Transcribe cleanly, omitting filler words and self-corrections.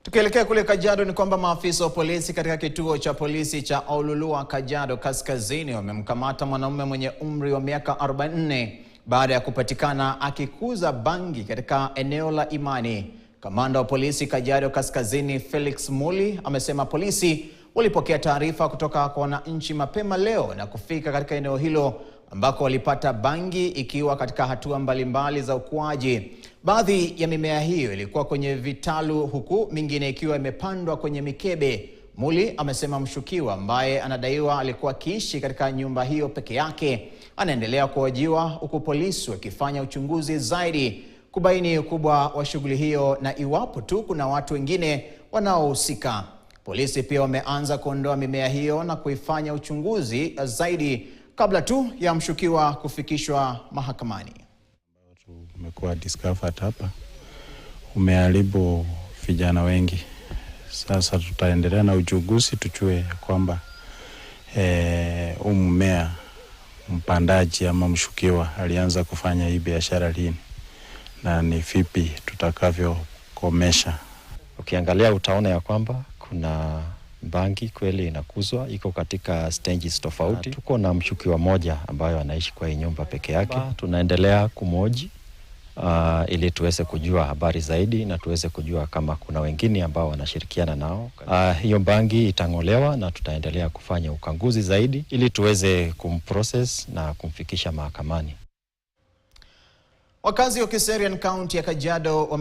Tukielekea kule Kajiado ni kwamba maafisa wa polisi katika kituo cha polisi cha Ololua, Kajiado Kaskazini wamemkamata mwanaume mwenye umri wa miaka 44 baada ya kupatikana akikuza bangi katika eneo la Imani. Kamanda wa polisi Kajiado Kaskazini Felix Muli amesema polisi walipokea taarifa kutoka kwa wananchi mapema leo na kufika katika eneo hilo ambako walipata bangi ikiwa katika hatua mbalimbali za ukuaji. Baadhi ya mimea hiyo ilikuwa kwenye vitalu huku mingine ikiwa imepandwa kwenye mikebe. Muli amesema mshukiwa ambaye anadaiwa alikuwa akiishi katika nyumba hiyo peke yake anaendelea kuhojiwa huku polisi wakifanya uchunguzi zaidi kubaini ukubwa wa shughuli hiyo na iwapo tu kuna watu wengine wanaohusika. Polisi pia wameanza kuondoa mimea hiyo na kuifanya uchunguzi zaidi kabla tu ya mshukiwa kufikishwa mahakamani. Umekuwa discovered hapa, umeharibu vijana wengi. Sasa tutaendelea na uchunguzi tujue kwamba mmea mpandaji ama mshukiwa alianza kufanya hii biashara lini na ni vipi tutakavyokomesha. Ukiangalia utaona ya kwamba kuna bangi kweli inakuzwa, iko katika stages tofauti. Tuko na mshukiwa moja ambayo anaishi kwa nyumba peke yake. Tunaendelea kumoji ili tuweze kujua habari zaidi na tuweze kujua kama kuna wengine ambao wanashirikiana nao. Hiyo bangi itang'olewa na tutaendelea kufanya ukaguzi zaidi ili tuweze kumprocess na kumfikisha mahakamani. Wakazi wa Kiserian County ya Kajiado